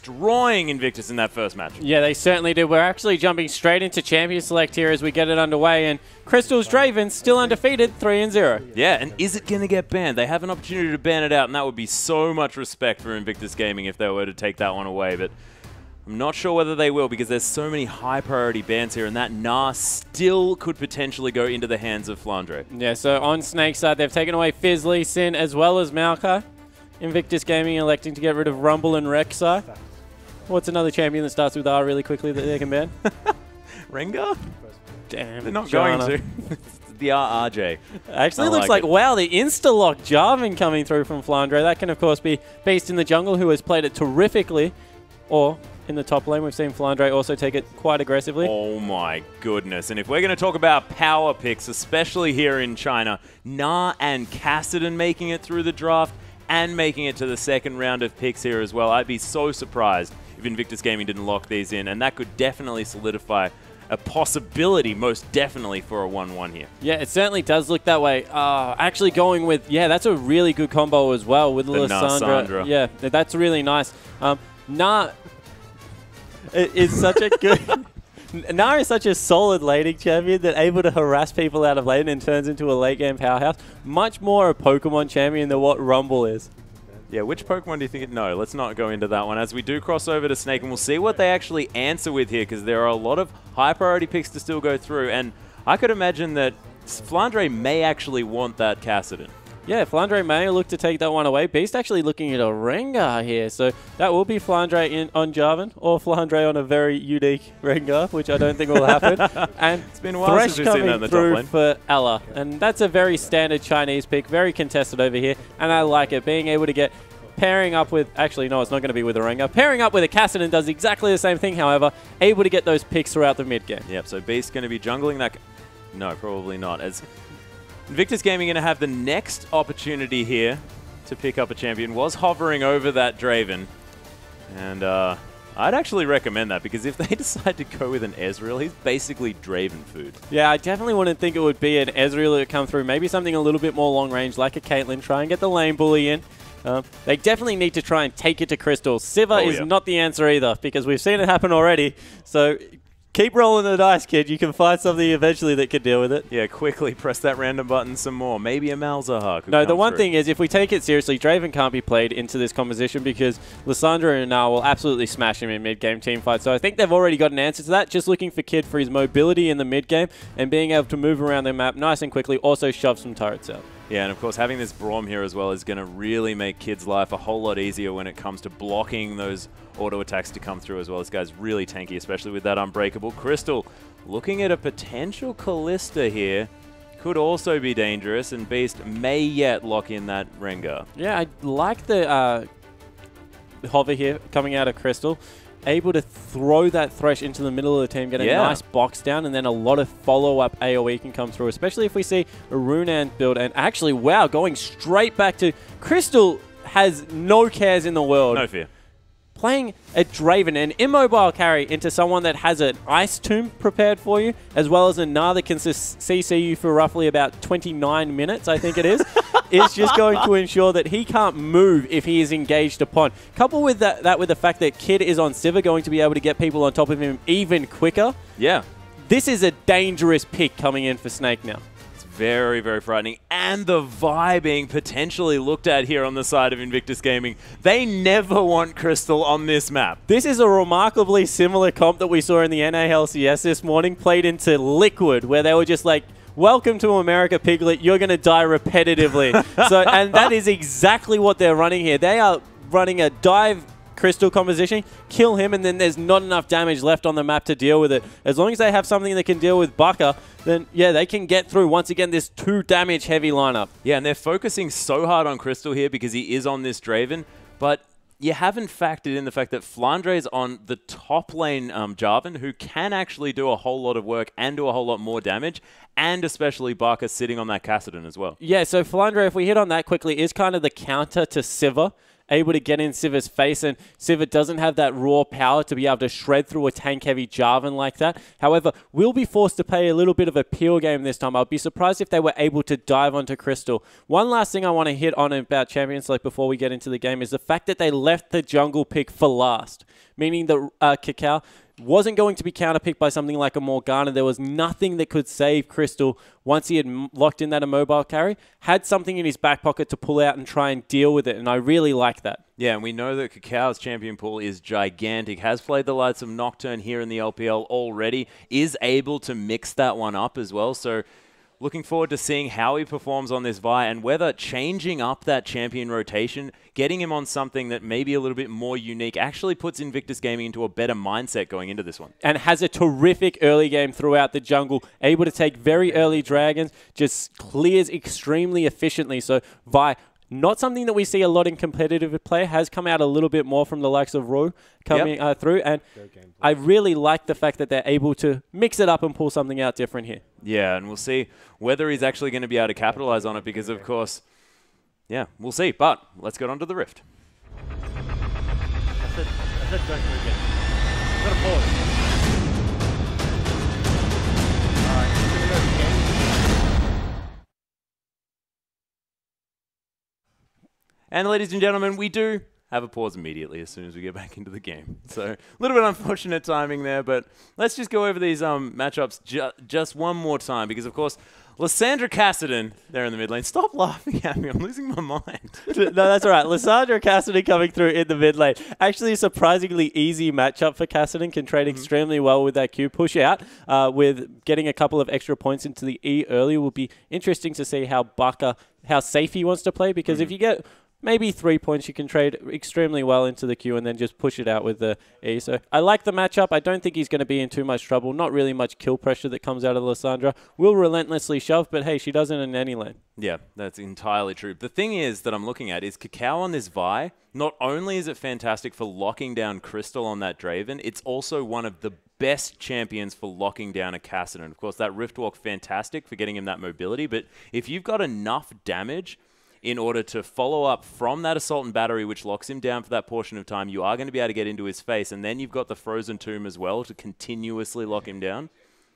destroying Invictus in that first match. Yeah, they certainly did. We're actually jumping straight into Champion Select here as we get it underway, and Crystal's Draven still undefeated, 3-0. Yeah, and is it going to get banned? They have an opportunity to ban it out, and that would be so much respect for Invictus Gaming if they were to take that one away, but I'm not sure whether they will because there's so many high-priority bans here, and that Gnar still could potentially go into the hands of Flandre. Yeah, so on Snake's side, they've taken away Fizzly, Sin, as well as Maokai. Invictus Gaming electing to get rid of Rumble and Rek'Sai. What's another champion that starts with R really quickly that they can ban? Rengar? Damn, They're not going to. The RRJ. Actually looks like, wow, the insta-lock Jarvan coming through from Flandre. That can, of course, be Beast in the jungle, who has played it terrifically. Or in the top lane, we've seen Flandre also take it quite aggressively. Oh my goodness. And if we're going to talk about power picks, especially here in China, Gnar and Kassadin making it through the draft and making it to the second round of picks here as well. I'd be so surprised if Invictus Gaming didn't lock these in, and that could definitely solidify a possibility, most definitely, for a 1-1 here. Yeah, it certainly does look that way. Actually going with, yeah, that's a really good combo as well with Lissandra. Yeah, that's really nice. Gnar is such a good... Gnar is such a solid laning champion that able to harass people out of lane and turns into a late game powerhouse. Much more a Pokemon champion than what Rumble is. Yeah, which Pokemon do you think? No, let's not go into that one. As we do cross over to Snake, and we'll see what they actually answer with here, because there are a lot of high priority picks to still go through, and I could imagine that Flandre may actually want that Kassadin. Yeah, Flandre may look to take that one away. Beast actually looking at a Rengar here, so that will be Flandre on Jarvan, or Flandre on a very unique Rengar, which I don't think will happen. And it's been a while Thresh since we've seen that in the top through lane. for Ella, and that's a very standard Chinese pick, very contested over here, and I like it. Being able to get pairing up with, actually no, it's not going to be with a Rengar. Pairing up with a Kassadin does exactly the same thing, however, able to get those picks throughout the mid game. Yep, so Beast going to be jungling that. No, probably not. As Invictus Gaming going to have the next opportunity here to pick up a champion. Was hovering over that Draven. And I'd actually recommend that, because if they decide to go with an Ezreal, he's basically Draven food. Yeah, I definitely wouldn't think it would be an Ezreal that would come through. Maybe something a little bit more long range like a Caitlyn. Try and get the lane bully in. They definitely need to try and take it to Crystal. Sivir is not the answer either, because we've seen it happen already. So keep rolling the dice, kid. You can find something eventually that can deal with it. Yeah, quickly press that random button some more. Maybe a Malzahar could No, the one through. thing is, if we take it seriously, Draven can't be played into this composition because Lissandra and Gnar will absolutely smash him in mid-game teamfight. So I think they've already got an answer to that. Just looking for Kid for his mobility in the mid-game and being able to move around the map nice and quickly, also shove some turrets out. Yeah, and of course having this Braum here as well is going to really make Kid's life a whole lot easier when it comes to blocking those auto attacks to come through as well. This guy's really tanky, especially with that Unbreakable. Crystal looking at a potential Callista here. Could also be dangerous, and Beast may yet lock in that Rengar. Yeah, I like the hover here coming out of Crystal. Able to throw that Thresh into the middle of the team, get a nice box down, and then a lot of follow-up AoE can come through, especially if we see a Runan build. And actually, wow, going straight back to Crystal has no cares in the world. No fear. Playing a Draven, an immobile carry, into someone that has an Ice Tomb prepared for you, as well as a Gnar that can CC you for roughly about 29 minutes, I think it is, is just going to ensure that he can't move if he is engaged upon. Coupled with that with the fact that Kid is on Sivir, going to be able to get people on top of him even quicker. Yeah. This is a dangerous pick coming in for Snake now. Very, very frightening. And the Vi being potentially looked at here on the side of Invictus Gaming. They never want Crystal on this map. This is a remarkably similar comp that we saw in the NALCS this morning, played into Liquid, where they were just like, welcome to America, Piglet. You're going to die repetitively. And that is exactly what they're running here. They are running a dive Crystal composition, kill him, and then there's not enough damage left on the map to deal with it. As long as they have something that can deal with Baka, then yeah, they can get through once again this 2 damage heavy lineup. Yeah, and they're focusing so hard on Crystal here because he is on this Draven, but you haven't factored in the fact that Flandre's on the top lane Jarvan, who can actually do a whole lot of work and do a whole lot more damage, and especially Baka sitting on that Kassadin as well. Yeah, so Flandre, if we hit on that quickly, is kind of the counter to Sivir. able to get in Siva's face, and Siva doesn't have that raw power to be able to shred through a tank-heavy Jarvan like that. However, we'll be forced to play a little bit of a peel game this time. I'd be surprised if they were able to dive onto Crystal. One last thing I want to hit on about Champions Select before we get into the game is the fact that they left the jungle pick for last, meaning that Cacao wasn't going to be counterpicked by something like a Morgana. There was nothing that could save Crystal once he had locked in that immobile carry. Had something in his back pocket to pull out and try and deal with it, and I really like that. Yeah, and we know that Cacao's champion pool is gigantic. Has played the likes of Nocturne here in the LPL already. Is able to mix that one up as well. So looking forward to seeing how he performs on this Vi and whether changing up that champion rotation, getting him on something that may be a little bit more unique, actually puts Invictus Gaming into a better mindset going into this one. And has a terrific early game throughout the jungle, able to take very early dragons, just clears extremely efficiently. So Vi, not something that we see a lot in competitive play, has come out a little bit more from the likes of Ro coming through. And I really like the fact that they're able to mix it up and pull something out different here. Yeah, and we'll see whether he's actually going to be able to capitalize on it because, of course, yeah, we'll see. But let's get on to the Rift. I said don't go again. I've got to pause. All right, we're going to go again. And ladies and gentlemen, we do have a pause immediately as soon as we get back into the game. So a little bit unfortunate timing there, but let's just go over these matchups just one more time because, of course, Lissandra Cassidy there in the mid lane. Stop laughing at me. I'm losing my mind. No, that's all right. Lissandra Cassidy coming through in the mid lane. Actually, a surprisingly easy matchup for Cassidy. Can trade extremely well with that Q. Push out with getting a couple of extra points into the E early will be interesting to see how safe he wants to play because if you get maybe 3 points, you can trade extremely well into the Q and then just push it out with the E. So I like the matchup. I don't think he's going to be in too much trouble. Not really much kill pressure that comes out of Lissandra. Will relentlessly shove, but hey, she doesn't in any lane. Yeah, that's entirely true. The thing is that I'm looking at is Cacao on this Vi. Not only is it fantastic for locking down Crystal on that Draven, it's also one of the best champions for locking down a Cassidy. Of course, that Rift Walk, fantastic for getting him that mobility. But if you've got enough damage in order to follow up from that Assault and Battery, which locks him down for that portion of time, you are going to be able to get into his face. And then you've got the Frozen Tomb as well to continuously lock him down.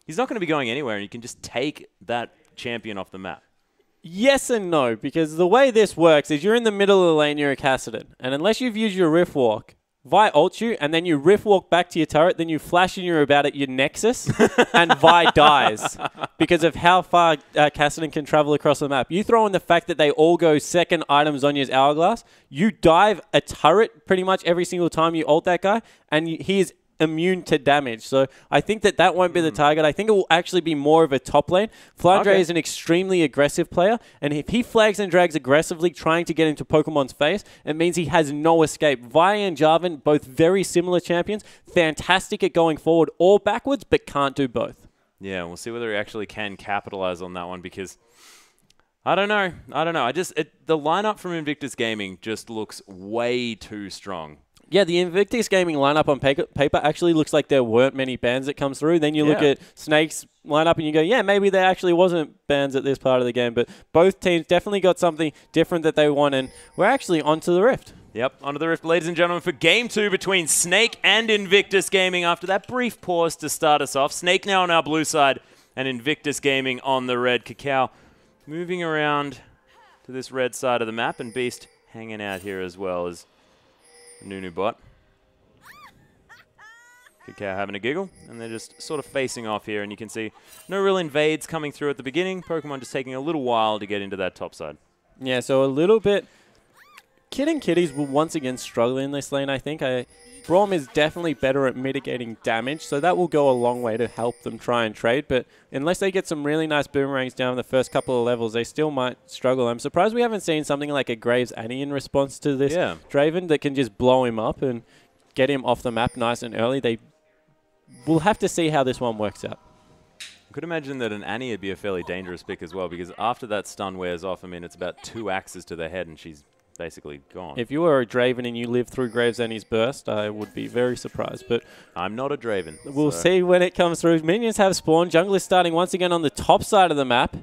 He's not going to be going anywhere, and you can just take that champion off the map. Yes and no, because the way this works is you're in the middle of the lane, you're a Cassidy. And unless you've used your Rift Walk, Vi ults you, and then you Rift Walk back to your turret, then you flash and you're about at your Nexus, and Vi dies because of how far Cassidy can travel across the map. You throw in the fact that they all go second items on your Hourglass, you dive a turret pretty much every single time you ult that guy, and he is immune to damage. So I think that won't be the target. I think it will actually be more of a top lane. Flandre is an extremely aggressive player, and if he flags and drags aggressively trying to get into Pokemon's face, it means he has no escape. Vi and Jarvan, both very similar champions, fantastic at going forward or backwards, but can't do both. Yeah, we'll see whether he actually can capitalize on that one because I don't know. The lineup from Invictus Gaming just looks way too strong. Yeah, the Invictus Gaming lineup on paper actually looks like there weren't many bans that come through. Then you look at Snake's lineup and you go, yeah, maybe there actually wasn't bans at this part of the game. But both teams definitely got something different that they want, and we're actually onto the Rift. Yep, onto the Rift, ladies and gentlemen, for Game 2 between Snake and Invictus Gaming after that brief pause to start us off. Snake now on our blue side and Invictus Gaming on the red. Cacao moving around to this red side of the map, and Beast hanging out here as well as Nunu bot. Cacao having a giggle, and they're just sort of facing off here, and you can see no real invades coming through at the beginning. Pokemon just taking a little while to get into that top side. Yeah, so a little bit. Kid and Kitties will once again struggle in this lane, I think. Braum is definitely better at mitigating damage, so that will go a long way to help them try and trade. But unless they get some really nice boomerangs down the first couple of levels, they still might struggle. I'm surprised we haven't seen something like a Graves Annie in response to this Draven that can just blow him up and get him off the map nice and early. We'll have to see how this one works out. I could imagine that an Annie would be a fairly dangerous pick as well, because after that stun wears off, I mean, it's about 2 axes to the head, and she's basically gone. If you were a Draven and you lived through Graves Annie's burst, I would be very surprised. But I'm not a Draven. We'll see when it comes through. Minions have spawned. Jungle is starting once again on the top side of the map.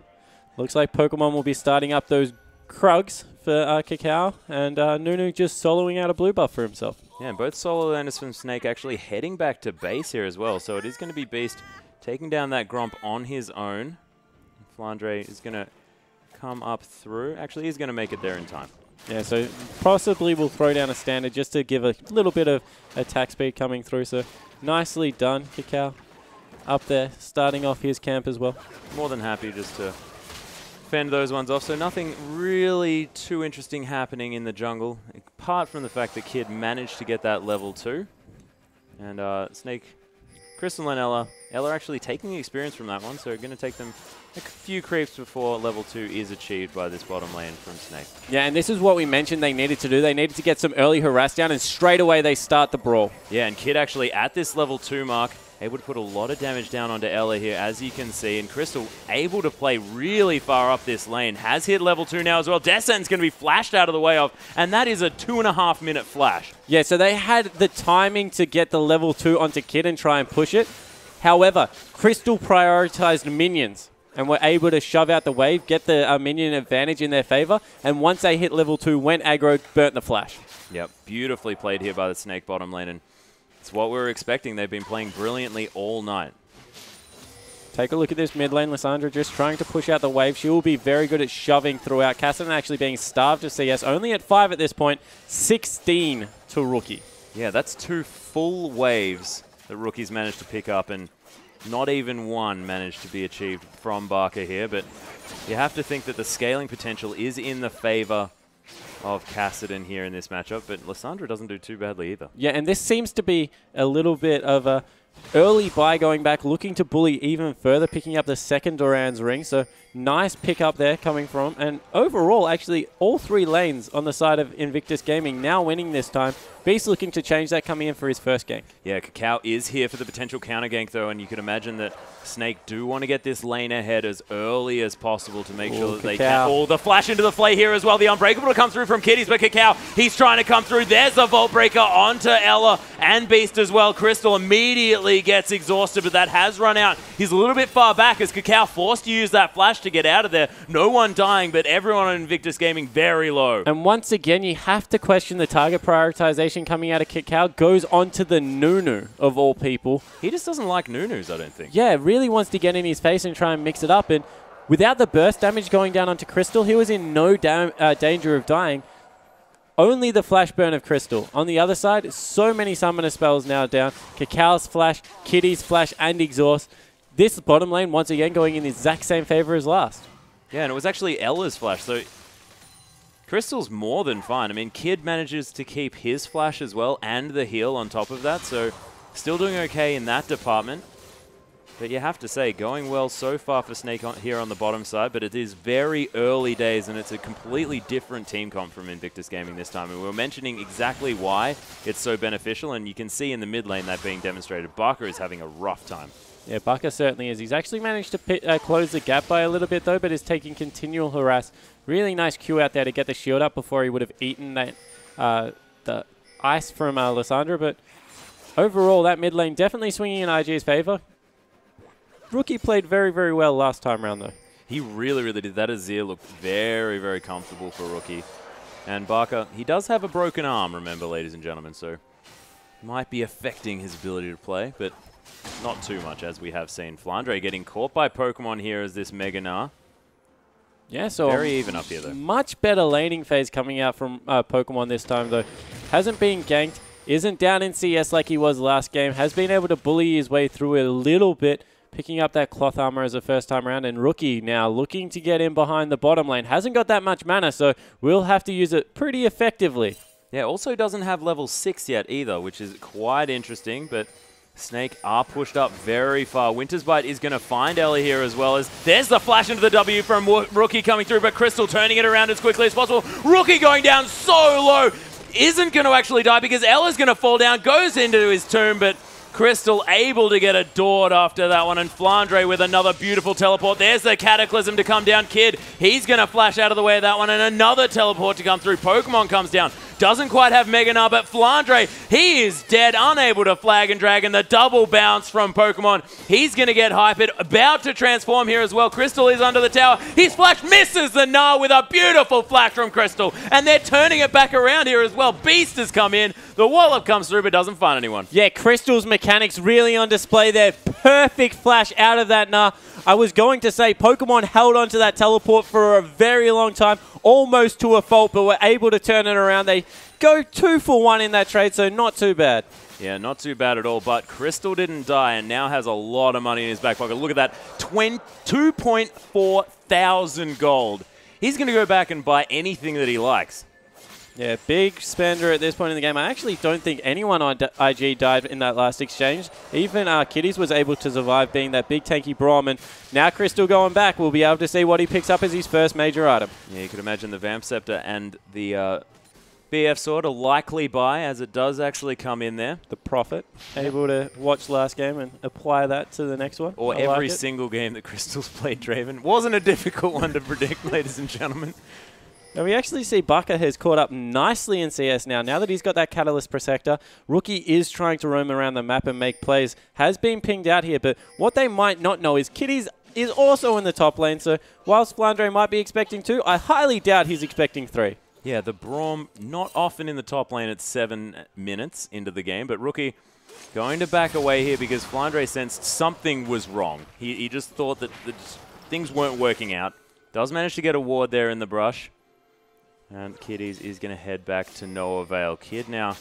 Looks like Pokemon will be starting up those Krugs for Cacao, and Nunu just soloing out a blue buff for himself. Yeah, and both solo laners from Snake actually heading back to base here as well. So it is going to be Beast taking down that Gromp on his own. Flandre is going to come up through. Actually, he's going to make it there in time. Yeah, so possibly we'll throw down a standard just to give a little bit of attack speed coming through. So nicely done, Cacao. Up there, starting off his camp as well. More than happy just to fend those ones off. So nothing really too interesting happening in the jungle, apart from the fact that Kid managed to get that level 2. And Snake, Crystal and Ella actually taking the experience from that one, so going to take them a few creeps before level 2 is achieved by this bottom lane from Snake. Yeah, and this is what we mentioned they needed to do. They needed to get some early harass down, and straight away they start the brawl. Yeah, and Kid actually at this level 2 mark, able to put a lot of damage down onto Ella here, as you can see. And Crystal able to play really far up this lane. Has hit level 2 now as well. Descent's going to be flashed out of the way of, and that is a 2.5 minute flash. Yeah, so they had the timing to get the level 2 onto Kid and try and push it. However, Crystal prioritized minions and were able to shove out the wave, get the minion advantage in their favor. And once they hit level 2, went aggro, burnt the flash. Yep, beautifully played here by the Snake bottom lane. And it's what we were expecting. They've been playing brilliantly all night. Take a look at this mid lane. Lissandra just trying to push out the wave. She will be very good at shoving throughout. Cassidy actually being starved to CS. Only at 5 at this point. 16 to Rookie. Yeah, that's 2 full waves that Rookie's managed to pick up, and not even one managed to be achieved from Barker here. But you have to think that the scaling potential is in the favor of Cassidy here in this matchup, but Lissandra doesn't do too badly either. Yeah, and this seems to be a little bit of a early buy going back, looking to bully even further, picking up the second Doran's ring. So nice pick up there coming from. And overall, actually, all 3 lanes on the side of Invictus Gaming now winning this time. Beast looking to change that, coming in for his first gank. Yeah, Cacao is here for the potential counter gank though, and you can imagine that Snake do want to get this lane ahead as early as possible to make sure that they can. Oh, the flash into the flay here as well. The Unbreakable to come through from Kitties, but Cacao, he's trying to come through. There's the Vault Breaker onto Ella and Beast as well. Crystal immediately gets exhausted, but that has run out. He's a little bit far back as Cacao forced to use that flash to get out of there. No one dying, but everyone on Invictus Gaming very low. And once again, you have to question the target prioritization coming out of Cacao. Goes onto the Nunu, of all people. He just doesn't like Nunus, I don't think. Yeah, really wants to get in his face and try and mix it up. And without the burst damage going down onto Crystal, he was in no danger of dying. Only the flash burn of Crystal. On the other side, so many summoner spells now down. Cacao's flash, Kitty's flash, and exhaust. This bottom lane, once again, going in the exact same favor as last. Yeah, and it was actually Ella's flash, so Crystal's more than fine. I mean, Kid manages to keep his flash as well and the heal on top of that, so still doing okay in that department. But you have to say, going well so far for Snake here on the bottom side, but it is very early days and it's a completely different team comp from Invictus Gaming this time. And we were mentioning exactly why it's so beneficial, and you can see in the mid lane that being demonstrated. Barker is having a rough time. Yeah, Barker certainly is. He's actually managed to close the gap by a little bit though, but is taking continual harass. Really nice Q out there to get the shield up before he would have eaten that the ice from Lissandra. But overall, that mid lane definitely swinging in IG's favor. Rookie played very, very well last time around though. He really, really did. That Azir looked very, very comfortable for Rookie. And Barker, he does have a broken arm, remember, ladies and gentlemen, so might be affecting his ability to play, but not too much, as we have seen. Flandre getting caught by Pokemon here as this Mega Gnar. Yeah, so very even up here, though. Much better laning phase coming out from Pokemon this time, though. Hasn't been ganked, isn't down in CS like he was last game, has been able to bully his way through it a little bit, picking up that cloth armor as a first time around. And Rookie now looking to get in behind the bottom lane. Hasn't got that much mana, so we'll have to use it pretty effectively. Yeah, also doesn't have level 6 yet either, which is quite interesting, but Snake are pushed up very far. Winter's Bite is going to find Ella here as well. As there's the flash into the W from Rookie coming through, but Crystal turning it around as quickly as possible. Rookie going down so low. Isn't going to actually die because Ella's going to fall down, goes into his tomb, but Crystal able to get adored after that one. And Flandre with another beautiful teleport. There's the Cataclysm to come down. Kid, he's going to flash out of the way of that one. And another teleport to come through. Pokemon comes down. Doesn't quite have Mega Gnar, but Flandre, he is dead, unable to flag and drag, and the double bounce from Pokemon. He's going to get hyped, about to transform here as well. Crystal is under the tower. His flash misses the Gnar with a beautiful flash from Crystal, and they're turning it back around here as well. Beast has come in. The Wallop comes through, but doesn't find anyone. Yeah, Crystal's mechanics really on display there. Perfect flash out of that Gnar. I was going to say Pokemon held onto that teleport for a very long time, almost to a fault, but were able to turn it around. They go 2 for 1 in that trade, so not too bad. Yeah, not too bad at all, but Crystal didn't die and now has a lot of money in his back pocket. Look at that, 2.4 thousand gold. He's going to go back and buy anything that he likes. Yeah, big spender at this point in the game. I actually don't think anyone on IG died in that last exchange. Even Kitties was able to survive being that big tanky Braum. And now Crystal going back, we'll be able to see what he picks up as his first major item. Yeah, you could imagine the Vamp Scepter and the BF Sword a likely buy, as it does actually come in there. The Prophet, able to watch last game and apply that to the next one. Or every single game that Crystal's played Draven. Wasn't a difficult one to predict, ladies and gentlemen. Now we actually see Baka has caught up nicely in CS now. Now that he's got that Catalyst Protector, Rookie is trying to roam around the map and make plays. Has been pinged out here, but what they might not know is Kitties is also in the top lane. So whilst Flandre might be expecting 2, I highly doubt he's expecting 3. Yeah, the Braum not often in the top lane at 7 minutes into the game, but Rookie going to back away here because Flandre sensed something was wrong. He just thought that things weren't working out. Does manage to get a ward there in the brush. And Kitties is going to head back to no avail. Kid now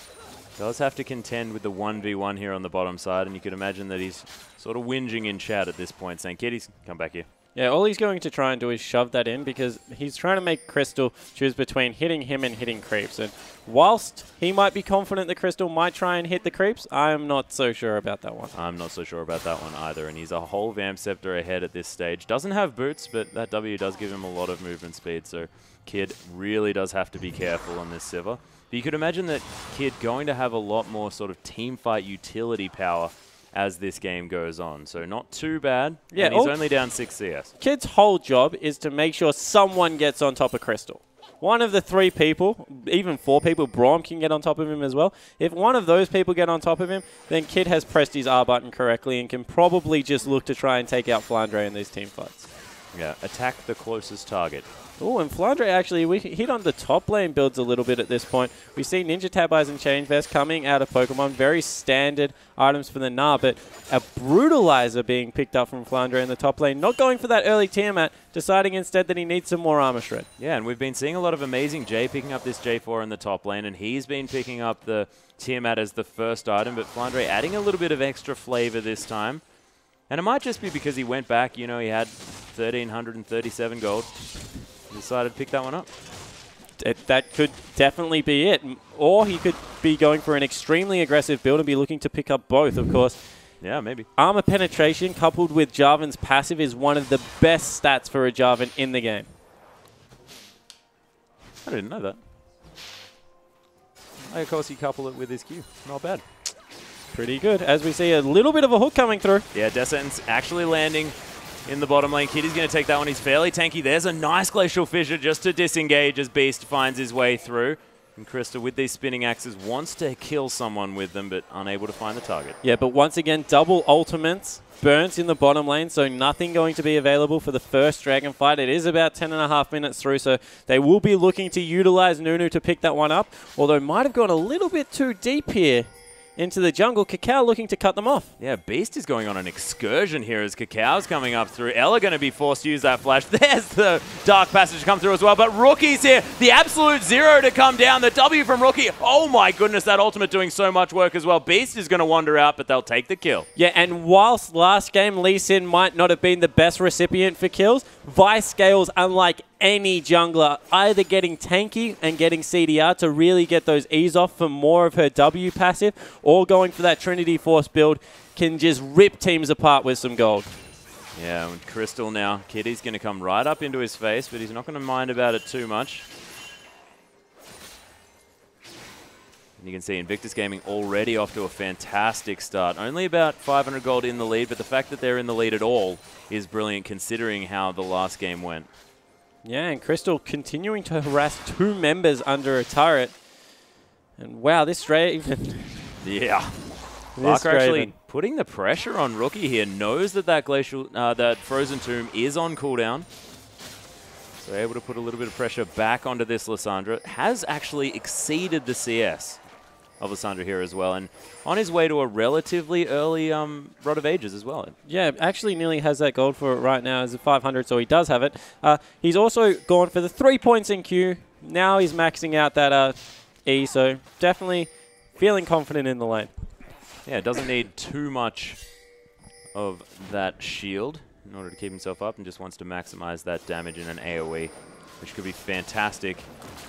does have to contend with the 1v1 here on the bottom side, and you can imagine that he's sort of whinging in chat at this point, saying, Kitties, come back here. Yeah, all he's going to try and do is shove that in because he's trying to make Crystal choose between hitting him and hitting creeps. And whilst he might be confident that Crystal might try and hit the creeps, I'm not so sure about that one. I'm not so sure about that one either, and he's a whole Vamp Scepter ahead at this stage. Doesn't have boots, but that W does give him a lot of movement speed, so Kid really does have to be careful on this Sivir. But you could imagine that Kid going to have a lot more sort of team fight utility power as this game goes on. So not too bad. Yeah, and he's only down 6 CS. Kid's whole job is to make sure someone gets on top of Crystal. One of the 3 people, even 4 people, Braum can get on top of him as well. If one of those people get on top of him, then Kid has pressed his R button correctly and can probably just look to try and take out Flandre in these team fights. Yeah, attack the closest target. Oh, and Flandre actually, we hit on the top lane builds a little bit at this point. We see Ninja Tab Eyes and Chain Vest coming out of Pokemon. Very standard items for the Gnar, but a Brutalizer being picked up from Flandre in the top lane. Not going for that early Tiamat, deciding instead that he needs some more Armor Shred. Yeah, and we've been seeing a lot of amazing Jay picking up this J4 in the top lane, and he's been picking up the Tiamat as the first item, but Flandre adding a little bit of extra flavor this time. And it might just be because he went back, you know, he had 1,337 gold. Decided to pick that one up. That could definitely be it. Or he could be going for an extremely aggressive build and be looking to pick up both, of course. Yeah, maybe. Armor penetration coupled with Jarvan's passive is one of the best stats for a Jarvan in the game. I didn't know that. Of course, you couple it with his Q. Not bad. Pretty good. As we see a little bit of a hook coming through. Yeah, Descent's actually landing in the bottom lane. Kitty's going to take that one. He's fairly tanky. There's a nice Glacial Fissure just to disengage as Beast finds his way through. And Krista, with these spinning axes, wants to kill someone with them, but unable to find the target. Yeah, but once again, double ultimates. Burnt in the bottom lane, so nothing going to be available for the first Dragon fight. It is about 10.5 minutes through, so they will be looking to utilize Nunu to pick that one up, although might have gone a little bit too deep here into the jungle. Cacao looking to cut them off. Yeah, Beast is going on an excursion here as Cacao's coming up through. Ella going to be forced to use that flash. There's the Dark Passage to come through as well, but Rookie's here. The absolute zero to come down. The W from Rookie. Oh my goodness, that ultimate doing so much work as well. Beast is going to wander out, but they'll take the kill. Yeah, and whilst last game Lee Sin might not have been the best recipient for kills, Vice Scales, unlike any jungler, either getting tanky and getting CDR to really get those E's off for more of her W passive, or going for that Trinity Force build, can just rip teams apart with some gold. Yeah, and Crystal now. Kitty's going to come right up into his face, but he's not going to mind about it too much. And you can see Invictus Gaming already off to a fantastic start. Only about 500 gold in the lead, but the fact that they're in the lead at all is brilliant considering how the last game went. Yeah, and Crystal continuing to harass 2 members under a turret. And wow, this Draven. Yeah. Barker actually putting the pressure on Rookie here. Knows that that Frozen Tomb is on cooldown. So able to put a little bit of pressure back onto this Lissandra. Has actually exceeded the CS of Lissandra here as well. And on his way to a relatively early Rod of Ages as well. Yeah, actually nearly has that gold for it right now as a 500, so he does have it. He's also gone for the 3 points in Q. Now he's maxing out that E, so definitely feeling confident in the lane. Yeah, doesn't need too much of that shield in order to keep himself up, and just wants to maximize that damage in an AoE, which could be fantastic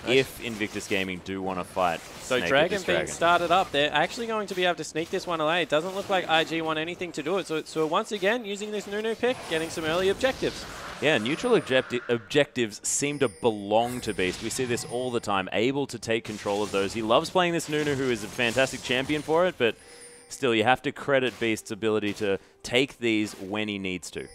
if Invictus Gaming do want to fight. So Dragon being started up, they're actually going to be able to sneak this one away. It doesn't look like IG want anything to do it. So once again, using this Nunu pick, getting some early objectives. Yeah, neutral objectives seem to belong to Beast. We see this all the time, able to take control of those. He loves playing this Nunu, who is a fantastic champion for it, but still, you have to credit Beast's ability to take these when he needs to.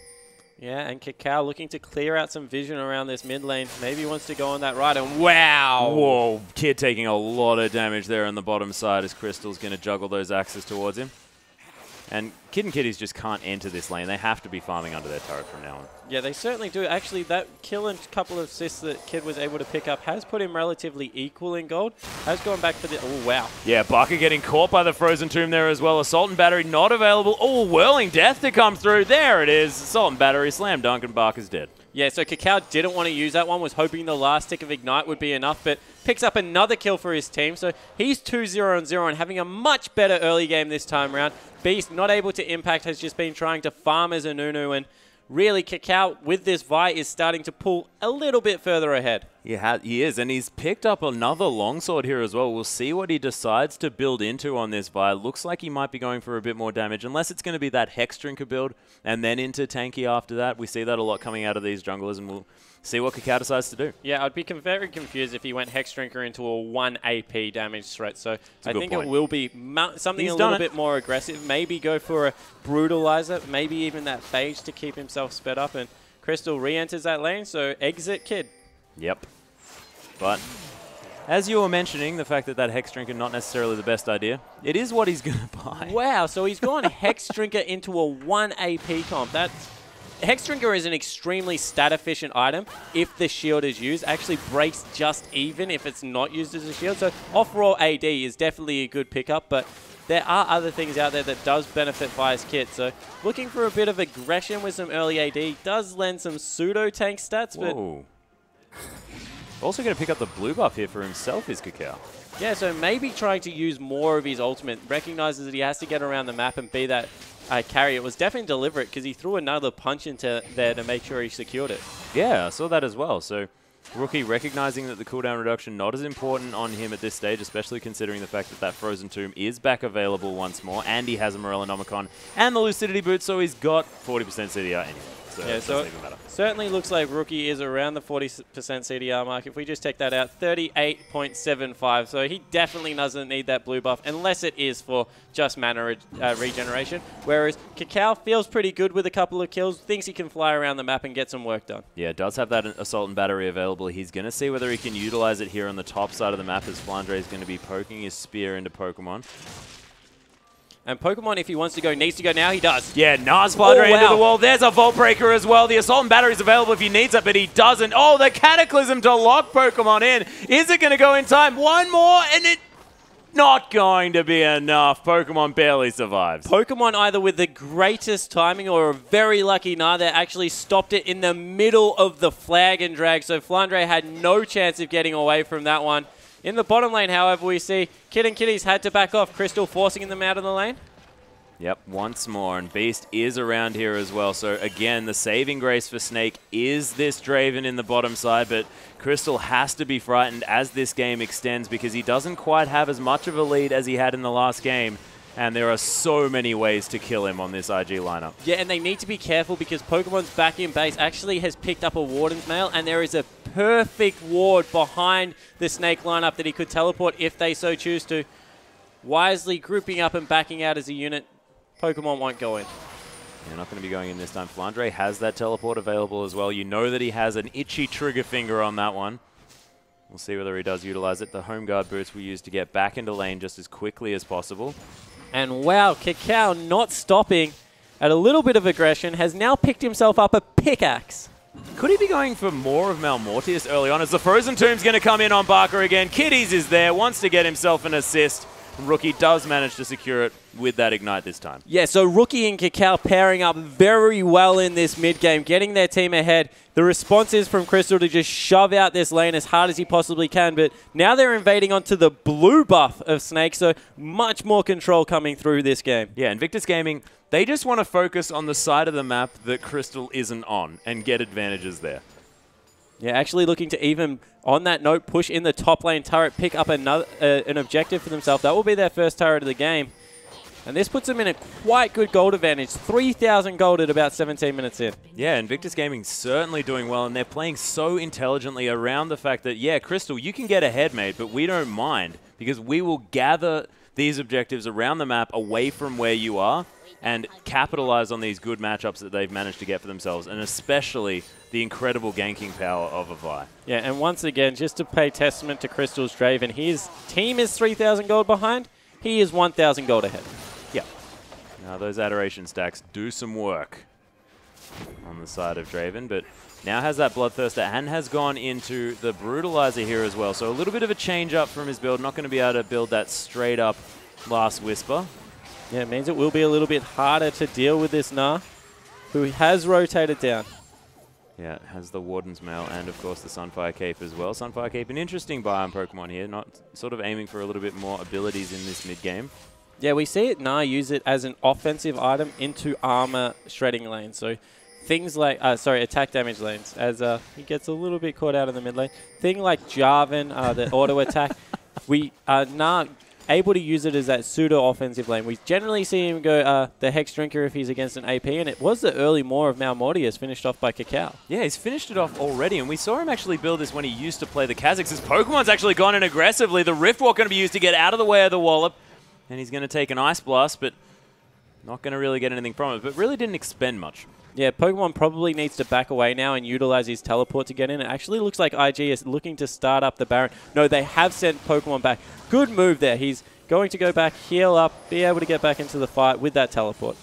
Yeah, and Kakao looking to clear out some vision around this mid lane. Maybe he wants to go on that right, and wow! Whoa, Kid taking a lot of damage there on the bottom side as Crystal's going to juggle those axes towards him. And Kid and Kitties just can't enter this lane. They have to be farming under their turret from now on. Yeah, they certainly do. Actually, that kill and couple of assists that Kid was able to pick up has put him relatively equal in gold. Has gone back for the... Oh, wow. Yeah, Barker getting caught by the Frozen Tomb there as well. Assault and Battery not available. Oh, Whirling Death to come through. There it is. Assault and Battery, slam dunk, and Barker's dead. Yeah, so Kakao didn't want to use that one, was hoping the last tick of Ignite would be enough, but picks up another kill for his team. So he's 2-0-0 and having a much better early game this time around. Beast not able to impact, has just been trying to farm as a Nunu, and really Kakao with this Vi is starting to pull a little bit further ahead. He is, and he's picked up another longsword here as well. We'll see what he decides to build into on this Vi. Looks like he might be going for a bit more damage, unless it's going to be that Hex Drinker build, and then into tanky after that. We see that a lot coming out of these junglers, and we'll see what Kakao decides to do. Yeah, I'd be very confused if he went Hex Drinker into a 1 AP damage threat, so I think point. It will be something a little bit more aggressive. Maybe go for a Brutalizer, maybe even that Phage to keep himself sped up, and Crystal re-enters that lane, so exit Kid. Yep. But as you were mentioning, the fact that that Hex Drinker not necessarily the best idea, it is what he's going to buy. Wow, so he's gone Hex Drinker into a 1 AP comp. Hex Drinker is an extremely stat-efficient item if the shield is used. Actually breaks just even if it's not used as a shield. So off-roll AD is definitely a good pickup, but there are other things out there that does benefit Vi's kit. So looking for a bit of aggression with some early AD does lend some pseudo-tank stats. Whoa. Also going to pick up the blue buff here for himself is Kakao. Yeah, so maybe trying to use more of his ultimate. Recognizes that he has to get around the map and be that carry. It was definitely deliberate because he threw another punch into there to make sure he secured it. Yeah, I saw that as well. So Rookie recognizing that the cooldown reduction not as important on him at this stage, especially considering the fact that that Frozen Tomb is back available once more, and he has a Morellonomicon and the Lucidity Boot, so he's got 40% CDR anyway. So yeah, it doesn't even matter. Certainly looks like Rookie is around the 40% CDR mark. If we just take that out, 38.75. So he definitely doesn't need that blue buff unless it is for just mana regeneration. Whereas Kakao feels pretty good with a couple of kills, thinks he can fly around the map and get some work done. Yeah, does have that Assault and Battery available. He's going to see whether he can utilize it here on the top side of the map, as Flandre is going to be poking his spear into Pokemon. And Pokemon, if he wants to go, needs to go now. He does. Yeah, Nas Flandre into the wall. There's a Vault Breaker as well. The Assault and Battery is available if he needs it, but he doesn't. Oh, the Cataclysm to lock Pokemon in. Is it going to go in time? One more, and it's not going to be enough. Pokemon barely survives. Pokemon either with the greatest timing or a very lucky Nada actually stopped it in the middle of the flag and drag, so Flandre had no chance of getting away from that one. In the bottom lane, however, we see Kid and Kitties had to back off. Crystal forcing them out of the lane. Yep, once more, and Beast is around here as well. So again, the saving grace for Snake is this Draven in the bottom side, but Crystal has to be frightened as this game extends because he doesn't quite have as much of a lead as he had in the last game. And there are so many ways to kill him on this IG lineup. Yeah, and they need to be careful because Pokemon's back in base actually has picked up a Warden's Mail, and there is a perfect ward behind the Snake lineup that he could teleport if they so choose to. Wisely grouping up and backing out as a unit, Pokemon won't go in. They're not going to be going in this time. Flandre has that teleport available as well. You know that he has an itchy trigger finger on that one. We'll see whether he does utilize it. The home guard boots we use to get back into lane just as quickly as possible. And wow, Kakao not stopping at a little bit of aggression, has now picked himself up a pickaxe. Could he be going for more of Malmortius early on as the Frozen Tomb's going to come in on Barker again? Kitties is there, wants to get himself an assist. Rookie does manage to secure it with that Ignite this time. Yeah, so Rookie and Kakao pairing up very well in this mid-game, getting their team ahead. The response is from Crystal to just shove out this lane as hard as he possibly can, but now they're invading onto the blue buff of Snake, so much more control coming through this game. Yeah, Invictus Gaming, they just want to focus on the side of the map that Crystal isn't on and get advantages there. Yeah, actually looking to even, on that note, push in the top lane turret, pick up another an objective for themselves. That will be their first turret of the game. And this puts them in a quite good gold advantage. 3,000 gold at about 17 minutes in. Yeah, Invictus Gaming certainly doing well, and they're playing so intelligently around the fact that, yeah, Crystal, you can get ahead, mate, but we don't mind because we will gather these objectives around the map away from where you are and capitalize on these good matchups that they've managed to get for themselves, and especially the incredible ganking power of Avai. Yeah, and once again, just to pay testament to Crystal's Draven, his team is 3,000 gold behind. He is 1,000 gold ahead. Yeah. Now those adoration stacks do some work on the side of Draven, but now has that Bloodthirster and has gone into the Brutalizer here as well. So a little bit of a change up from his build. Not going to be able to build that straight up Last Whisper. Yeah, it means it will be a little bit harder to deal with this Nah, who has rotated down. Yeah, it has the Warden's Mail and, of course, the Sunfire Cape as well. Sunfire Cape, an interesting biome Pokemon here, not sort of aiming for a little bit more abilities in this mid-game. Yeah, we see it Nah use it as an offensive item into armor shredding lanes. So things like, attack damage lanes, as he gets a little bit caught out in the mid lane. Thing like Jarvan, the auto attack, we are Nah able to use it as that pseudo-offensive lane. We generally see him go the Hex Drinker if he's against an AP, and it was the early Maw of Malmortius finished off by Kakao. Yeah, he's finished it off already, and we saw him actually build this when he used to play the Kha'Zix. His Pokemon's actually gone in aggressively. The Rift Walk going to be used to get out of the way of the Wallop, and he's going to take an Ice Blast, but not going to really get anything from it, but really didn't expend much. Yeah, Pokemon probably needs to back away now and utilize his teleport to get in. It actually looks like IG is looking to start up the Baron. No, they have sent Pokemon back. Good move there. He's going to go back, heal up, be able to get back into the fight with that teleport.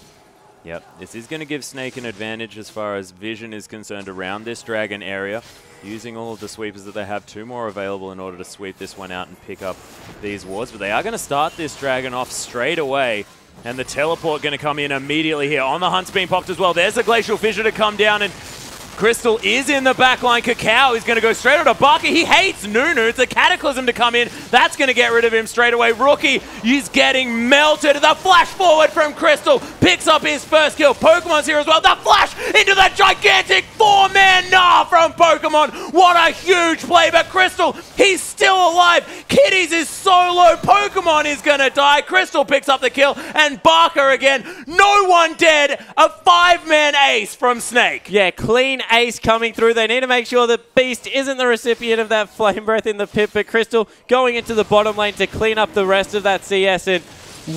Yep, this is going to give Snake an advantage as far as vision is concerned around this Dragon area. Using all of the sweepers that they have, 2 more available in order to sweep this one out and pick up these wards. But they are going to start this Dragon off straight away. And the teleport going to come in immediately here. On the Hunt's being popped as well. There's the Glacial Fissure to come down, and Crystal is in the backline. Kakao is going to go straight onto Barker. He hates Nunu. It's a Cataclysm to come in. That's going to get rid of him straight away. Rookie is getting melted. The flash forward from Crystal picks up his first kill. Pokemon's here as well. The flash into the gigantic 4-man Nah from Pokemon. What a huge play. But Crystal, he's still alive. Kitties is so low. Pokemon is going to die. Crystal picks up the kill. And Barker again. No one dead. A 5-man ace from Snake. Yeah, clean ace coming through. They need to make sure the Beast isn't the recipient of that Flame Breath in the pit, but Crystal going into the bottom lane to clean up the rest of that CS, and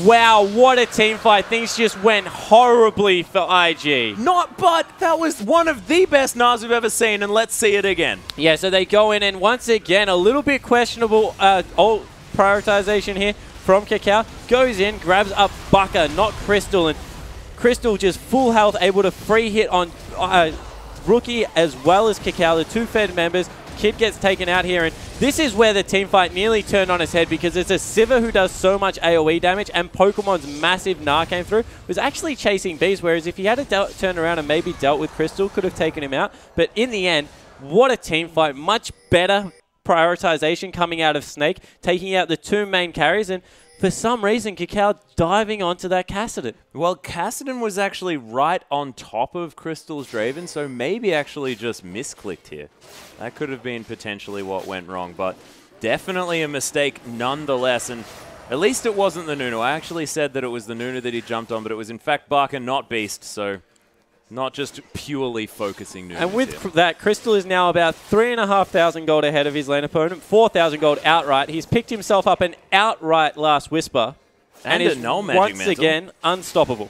wow, what a team fight. Things just went horribly for IG. But that was one of the best Nahs we've ever seen, and let's see it again. Yeah, so they go in, and once again, a little bit questionable prioritization here from Kakao. Goes in, grabs up Bucker, not Crystal, and Crystal just full health, able to free hit on Rookie as well as Kakao, the 2 Fed members. Kid gets taken out here, and this is where the team fight nearly turned on its head, because it's a Sivir who does so much AoE damage, and Pokemon's massive Nah came through, was actually chasing Beast, whereas if he had turned around and maybe dealt with Crystal, could have taken him out. But in the end, what a team fight. Much better prioritization coming out of Snake, taking out the 2 main carries, and for some reason, Kakao diving onto that Kassadin. Well, Kassadin was actually right on top of Crystal's Draven, so maybe actually just misclicked here. That could have been potentially what went wrong, but definitely a mistake nonetheless. And at least it wasn't the Nunu. I actually said that it was the Nunu that he jumped on, but it was in fact Barker, not Beast, so not just purely focusing Nunu. And with that, Crystal is now about 3,500 gold ahead of his lane opponent, 4,000 gold outright. He's picked himself up an outright Last Whisper, and is no once again unstoppable.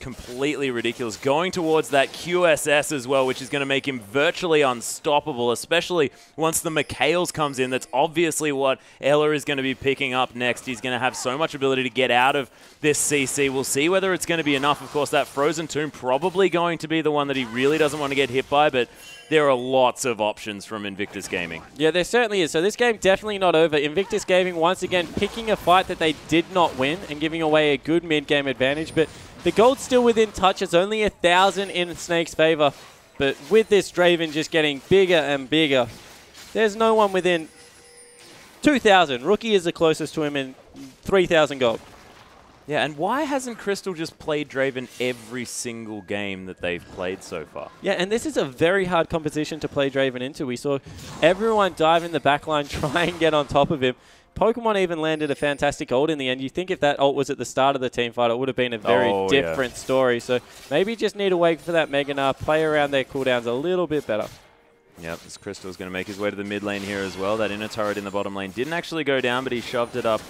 completely ridiculous. Going towards that QSS as well, which is going to make him virtually unstoppable, especially once the Mikhails comes in. That's obviously what Ella is going to be picking up next. He's going to have so much ability to get out of this CC. We'll see whether it's going to be enough. Of course, that Frozen Tomb probably going to be the one that he really doesn't want to get hit by, but there are lots of options from Invictus Gaming. Yeah, there certainly is. So this game definitely not over. Invictus Gaming once again picking a fight that they did not win and giving away a good mid-game advantage. But the gold's still within touch. It's only 1,000 in Snake's favor. But with this Draven just getting bigger and bigger, there's no one within 2,000. Rookie is the closest to him in 3,000 gold. Yeah, and why hasn't Crystal just played Draven every single game that they've played so far? Yeah, and this is a very hard composition to play Draven into. We saw everyone dive in the backline, try and get on top of him. Pokemon even landed a fantastic ult in the end. You think if that ult was at the start of the team fight, it would have been a very different story. So maybe you just need to wait for that Mega Gnar, play around their cooldowns a little bit better. Yep, this Crystal's going to make his way to the mid lane here as well. That inner turret in the bottom lane didn't actually go down, but he shoved it up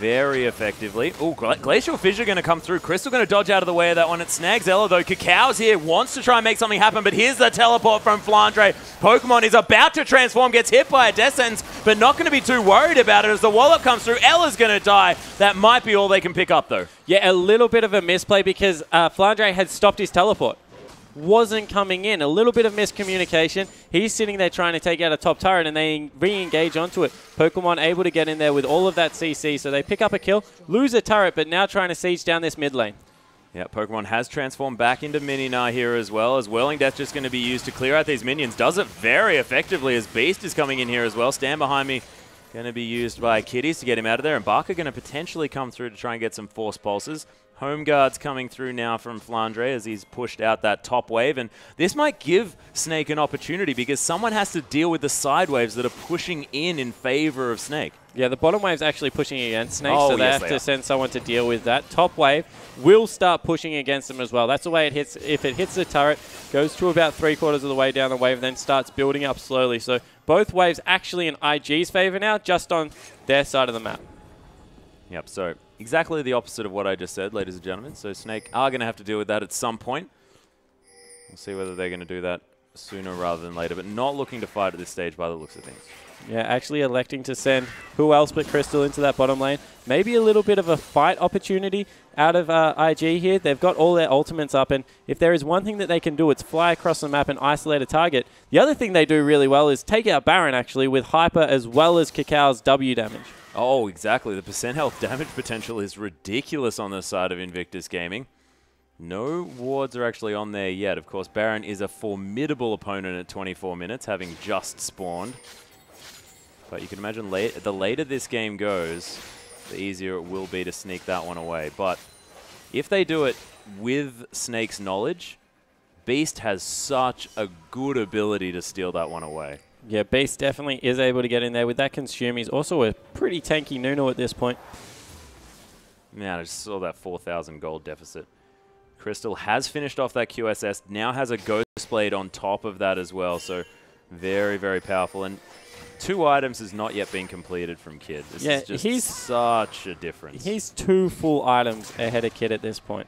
very effectively. Oh, Glacial Fissure going to come through. Crystal going to dodge out of the way of that one. It snags Ella, though. Cacao's here, wants to try and make something happen, but here's the teleport from Flandre. Pokemon is about to transform, gets hit by a Descent, but not going to be too worried about it as the Wallop comes through. Ella's going to die. That might be all they can pick up, though. Yeah, a little bit of a misplay because Flandre had stopped his teleport. Wasn't coming in. A little bit of miscommunication. He's sitting there trying to take out a top turret and they re-engage onto it. Pokemon able to get in there with all of that CC, so they pick up a kill, lose a turret, but now trying to siege down this mid lane. Yeah, Pokemon has transformed back into Mini Gnar here as well, as Whirling Death just going to be used to clear out these minions. Does it very effectively as Beast is coming in here as well. Stand behind me. Going to be used by Kitties to get him out of there, and Barker going to potentially come through to try and get some Force Pulses. Home Guard's coming through now from Flandre as he's pushed out that top wave, and this might give Snake an opportunity because someone has to deal with the side waves that are pushing in favor of Snake. Yeah, the bottom wave's actually pushing against Snake, so they have to send someone to deal with that. Top wave will start pushing against them as well. That's the way it hits. If it hits the turret, goes to about 3/4 of the way down the wave, then starts building up slowly. So both waves actually in IG's favor now, just on their side of the map. Yep, so exactly the opposite of what I just said, ladies and gentlemen. So Snake are going to have to deal with that at some point. We'll see whether they're going to do that sooner rather than later, but not looking to fight at this stage by the looks of things. Yeah, actually electing to send who else but Crystal into that bottom lane. Maybe a little bit of a fight opportunity out of IG here. They've got all their ultimates up, and if there is one thing that they can do, it's fly across the map and isolate a target. The other thing they do really well is take out Baron, actually, with Hyper as well as Cacao's W damage. Oh, exactly. The percent health damage potential is ridiculous on the side of Invictus Gaming. No wards are actually on there yet. Of course, Baron is a formidable opponent at 24 minutes, having just spawned. But you can imagine the later this game goes, the easier it will be to sneak that one away. But if they do it with Snake's knowledge, Beast has such a good ability to steal that one away. Yeah, Beast definitely is able to get in there with that consume. He's also a pretty tanky Nuno at this point. Man, I just saw that 4,000 gold deficit. Crystal has finished off that QSS, now has a Ghost Blade on top of that as well, so very, very powerful. And 2 items has not yet been completed from Kid. This is just such a difference. He's 2 full items ahead of Kid at this point,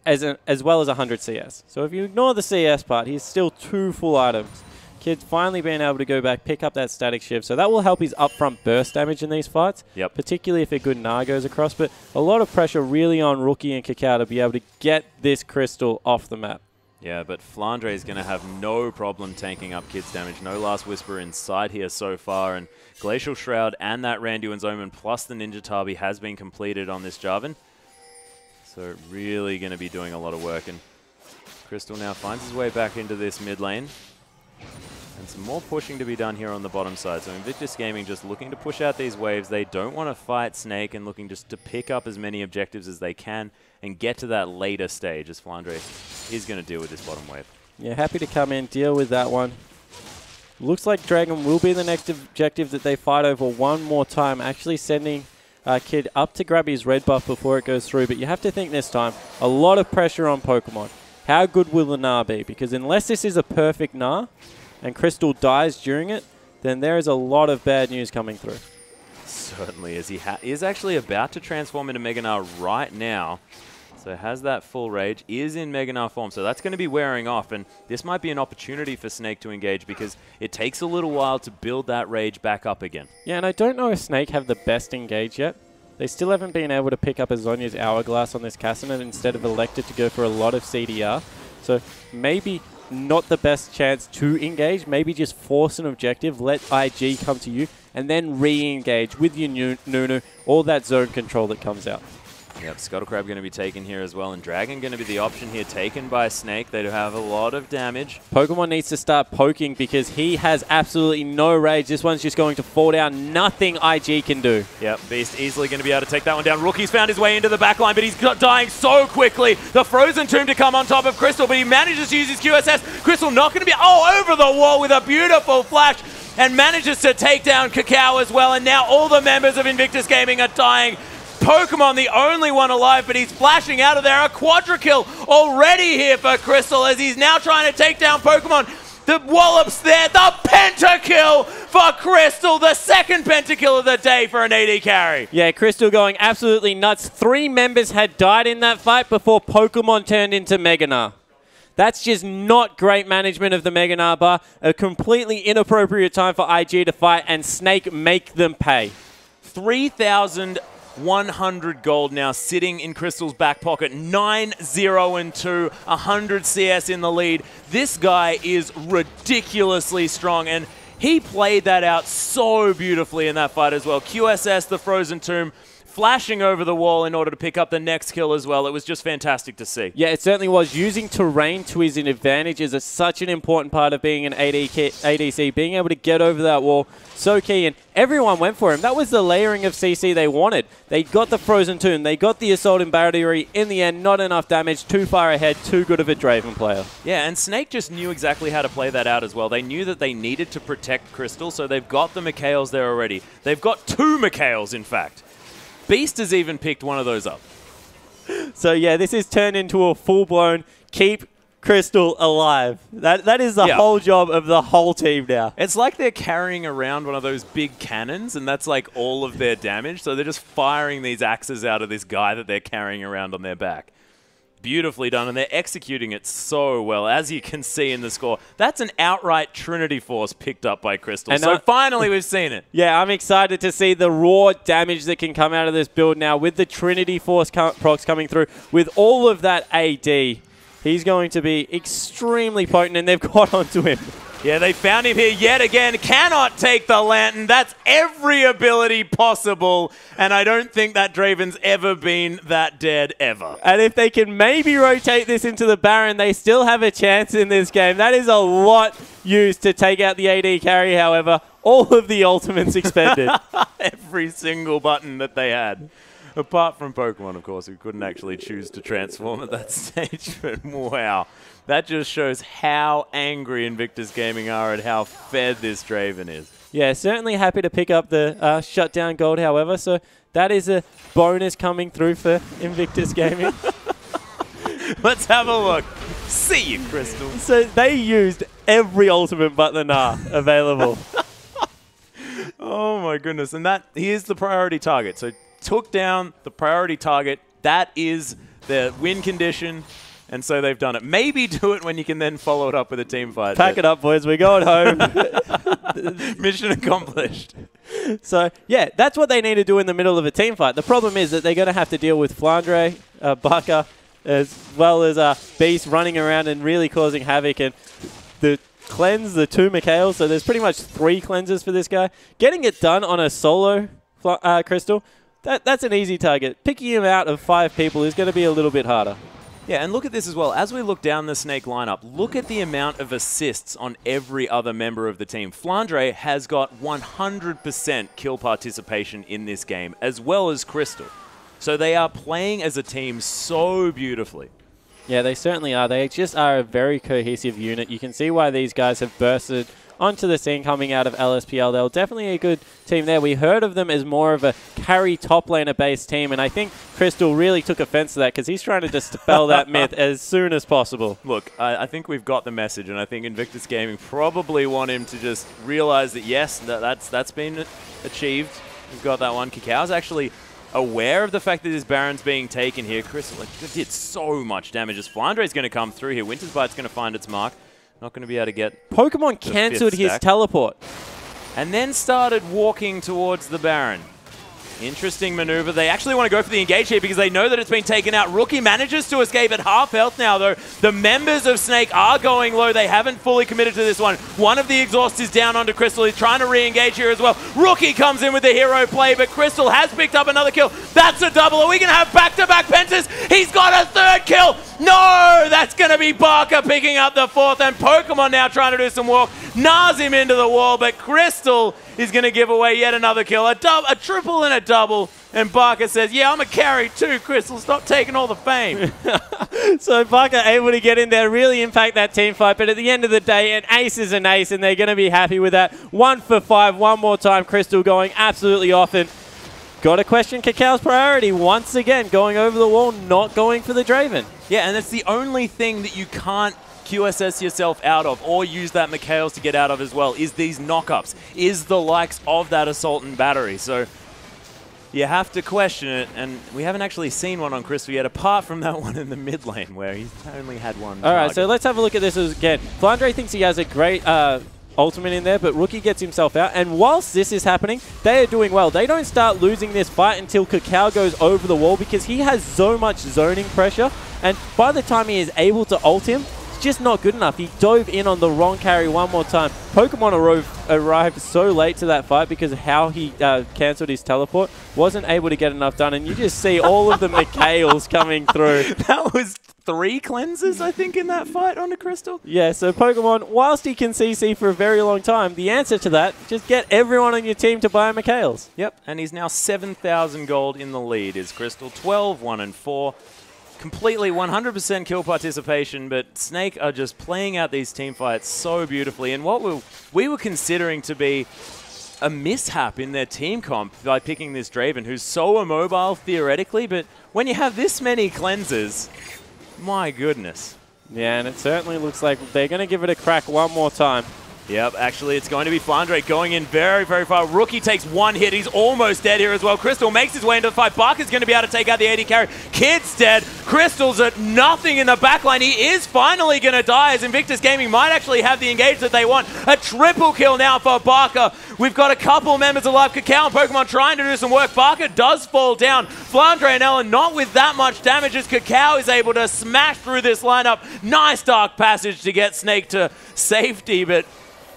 as well as 100 CS. So if you ignore the CS part, he's still 2 full items. Kid's finally being able to go back, pick up that static shift, so that will help his upfront burst damage in these fights, particularly if a good Gnar goes across, but a lot of pressure really on Rookie and Cacao to be able to get this Crystal off the map. Yeah, but Flandre is going to have no problem tanking up Kid's damage. No Last Whisper in sight here so far, and Glacial Shroud and that Randuin's Omen plus the Ninja Tabi has been completed on this Jarvan. So really going to be doing a lot of work, and Crystal now finds his way back into this mid lane. And some more pushing to be done here on the bottom side. So Invictus Gaming just looking to push out these waves. They don't want to fight Snake and looking just to pick up as many objectives as they can and get to that later stage as Flandre is going to deal with this bottom wave. Yeah, happy to come in, deal with that one. Looks like Dragon will be the next objective that they fight over one more time. Actually sending Kid up to grab his red buff before it goes through. But you have to think this time, a lot of pressure on Pokemon. How good will the Gnar be? Because unless this is a perfect Gnar, and Crystal dies during it, then there is a lot of bad news coming through. Certainly is. He is actually about to transform into Mega Gnar right now. So has that full rage, is in Mega Gnar form, so that's going to be wearing off, and this might be an opportunity for Snake to engage because it takes a little while to build that rage back up again. Yeah, and I don't know if Snake have the best engage yet. They still haven't been able to pick up Azonia's Hourglass on this Cassinan, instead of elected to go for a lot of CDR. So maybe not the best chance to engage, maybe just force an objective, let IG come to you, and then re-engage with your Nunu, all that zone control that comes out. Yep, Scuttle Crab going to be taken here as well, and Dragon going to be the option here, taken by Snake. They do have a lot of damage. Pokemon needs to start poking because he has absolutely no rage. This one's just going to fall down. Nothing IG can do. Yep, Beast easily going to be able to take that one down. Rookie's found his way into the backline, but he's dying so quickly. The Frozen Tomb to come on top of Crystal, but he manages to use his QSS. Crystal not going to be over the wall with a beautiful flash, and manages to take down Cacao as well. And now all the members of Invictus Gaming are dying. Pokemon the only one alive, but he's flashing out of there. A quadra kill already here for Crystal as he's now trying to take down Pokemon. The Wallop's there. The pentakill for Crystal. The second pentakill of the day for an AD carry. Yeah, Crystal going absolutely nuts. 3 members had died in that fight before Pokemon turned into Mega Gnar. That's just not great management of the Mega Gnar bar. A completely inappropriate time for IG to fight, and Snake make them pay. 3,100 gold now sitting in Crystal's back pocket. 9-0-2, 100 CS in the lead. This guy is ridiculously strong, and he played that out so beautifully in that fight as well. QSS, the Frozen Tomb, flashing over the wall in order to pick up the next kill as well. It was just fantastic to see. Yeah, it certainly was. Using terrain to his advantage is such an important part of being an ADC. Being able to get over that wall, so key, and everyone went for him. That was the layering of CC they wanted. They got the Frozen Tomb, they got the Assault and Battery. In the end, not enough damage, too far ahead, too good of a Draven player. Yeah, and Snake just knew exactly how to play that out as well. They knew that they needed to protect Crystal, so they've got the Mikhails there already. They've got 2 Mikhails, in fact. Beast has even picked one of those up. So yeah, this is turned into a full-blown keep Crystal alive. That is the whole job of the whole team now. It's like they're carrying around one of those big cannons, and that's like all of their damage. So they're just firing these axes out of this guy that they're carrying around on their back. Beautifully done, and they're executing it so well, as you can see in the score. That's an outright Trinity Force picked up by Crystal, and so finally we've seen it. Yeah, I'm excited to see the raw damage that can come out of this build now with the Trinity Force procs coming through. With all of that AD, he's going to be extremely potent, and they've got onto him. Yeah, they found him here yet again. Cannot take the Lantern. That's every ability possible. And I don't think that Draven's ever been that dead ever. And if they can maybe rotate this into the Baron, they still have a chance in this game. That is a lot used to take out the AD carry, however. All of the ultimates expended. Every single button that they had. Apart from Pokemon, of course, who couldn't actually choose to transform at that stage. But wow. That just shows how angry Invictus Gaming are and how fed this Draven is. Yeah, certainly happy to pick up the shutdown gold, however. So that is a bonus coming through for Invictus Gaming. Let's have a look. See you, Crystal. So they used every ultimate but the Gnar available. Oh my goodness. And that here's the priority target. So took down the priority target. That is the win condition. And so they've done it. Maybe do it when you can then follow it up with a team fight. Pack it up, boys. We're going home. Mission accomplished. So, yeah, that's what they need to do in the middle of a team fight. The problem is that they're going to have to deal with Flandre, Baka, as well as Beast running around and really causing havoc. And the cleanse, the 2 Mikhails, so there's pretty much 3 cleanses for this guy. Getting it done on a solo Crystal, that's an easy target. Picking him out of 5 people is going to be a little bit harder. Yeah, and look at this as well. As we look down the Snake lineup, look at the amount of assists on every other member of the team. Flandre has got 100% kill participation in this game, as well as Crystal. So they are playing as a team so beautifully. Yeah, they certainly are. They just are a very cohesive unit. You can see why these guys have bursted onto the scene coming out of LSPL. They're definitely a good team there. We heard of them as more of a carry top laner based team, and I think Crystal really took offense to that because he's trying to dispel that myth as soon as possible. Look, I think we've got the message, and I think Invictus Gaming probably want him to just realize that yes, that's been achieved. He's got that one. Cacao's actually aware of the fact that this Baron's being taken here. Crystal did so much damage as Flandre's going to come through here. Winter's Bite's going to find its mark. Not going to be able to get Pokemon cancelled his teleport. And then started walking towards the Baron. Interesting maneuver. They actually want to go for the engage here because they know that it's been taken out. Rookie manages to escape at half health now, though. The members of Snake are going low. They haven't fully committed to this one. One of the exhausts is down onto Crystal. He's trying to re-engage here as well. Rookie comes in with the hero play, but Crystal has picked up another kill. That's a double. Are we going to have back-to-back Pentas? He's got a third kill. No, that's going to be Barker picking up the fourth, and Pokemon now trying to do some work. Nars him into the wall, but Crystal is going to give away yet another kill. A triple and a double, and Barker says, yeah, I'm a carry too, Crystal. Stop taking all the fame. So Barker able to get in there, really impact that team fight, but at the end of the day, an ace is an ace, and they're going to be happy with that. 1 for 5, one more time. Crystal going absolutely off, and got to question Kakal's priority once again, going over the wall, not going for the Draven. Yeah, and that's the only thing that you can't QSS yourself out of or use that Mikhails to get out of as well, is these knockups, is the likes of that Assault and Battery. So you have to question it, and we haven't actually seen one on Crystal yet, apart from that one in the mid lane where he's only had one All right, target. so let's have a look at this again. Flandre thinks he has a great ultimate in there, but Rookie gets himself out, and whilst this is happening, they are doing well. They don't start losing this fight until Kakao goes over the wall because he has so much zoning pressure, and by the time he is able to ult him, just not good enough. He dove in on the wrong carry one more time. Pokemon arrived so late to that fight because of how he cancelled his teleport. Wasn't able to get enough done, and you just see all of the Mikhails coming through. That was 3 cleanses, I think, in that fight on the Crystal. Yeah, so Pokemon, whilst he can CC for a very long time, the answer to that, just get everyone on your team to buy Mikhails. Yep, and he's now 7,000 gold in the lead. Is Crystal 12, 1 and 4. Completely 100% kill participation, but Snake are just playing out these team fights so beautifully. And what we were considering to be a mishap in their team comp by picking this Draven, who's so immobile theoretically, but when you have this many cleanses, my goodness. Yeah, and it certainly looks like they're going to give it a crack one more time. Yep, actually, it's going to be Flandre going in very, very far. Rookie takes one hit. He's almost dead here as well. Crystal makes his way into the fight. Barker's going to be able to take out the AD carry. Kid's dead. Crystal's at nothing in the backline. He is finally going to die, as Invictus Gaming might actually have the engage that they want. A triple kill now for Barker. We've got a couple members alive. Kakao and Pokemon trying to do some work. Barker does fall down. Flandre and Ellen not with that much damage, as Kakao is able to smash through this lineup. Nice Dark Passage to get Snake to safety, but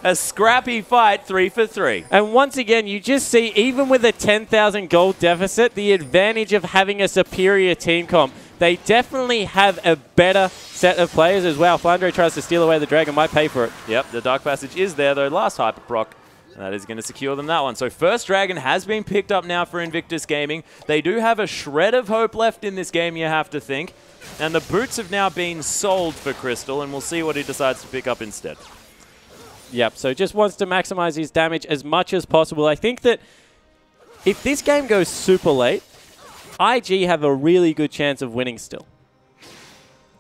a scrappy fight, 3 for 3. And once again, you just see, even with a 10,000 gold deficit, the advantage of having a superior team comp. They definitely have a better set of players as well. Flandre tries to steal away the Dragon, might pay for it. Yep, the Dark Passage is there, though. Last Hyper Proc. That is going to secure them that one. So first Dragon has been picked up now for Invictus Gaming. They do have a shred of hope left in this game, you have to think. And the boots have now been sold for Crystal, and we'll see what he decides to pick up instead. Yep, so just wants to maximize his damage as much as possible. I think that if this game goes super late, IG have a really good chance of winning still.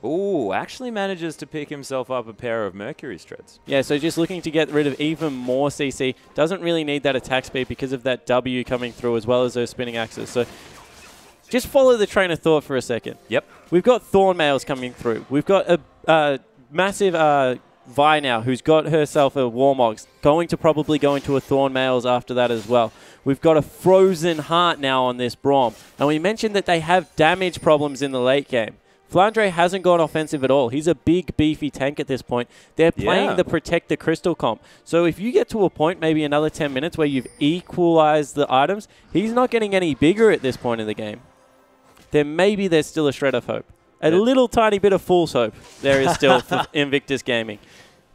Ooh, actually manages to pick himself up a pair of Mercury Treads. Yeah, so just looking to get rid of even more CC. Doesn't really need that attack speed because of that W coming through as well as those spinning axes. So just follow the train of thought for a second. Yep. We've got Thornmails coming through. We've got a massive Vi now, who's got herself a Warmogs, going to probably go into a Thornmails after that as well. We've got a Frozen Heart now on this Braum. And we mentioned that they have damage problems in the late game. Flandre hasn't gone offensive at all. He's a big, beefy tank at this point. They're playing the Protect the Crystal comp. So if you get to a point, maybe another 10 minutes, where you've equalized the items, he's not getting any bigger at this point in the game. Then maybe there's still a shred of hope. A little tiny bit of fool's hope there is still for Invictus Gaming.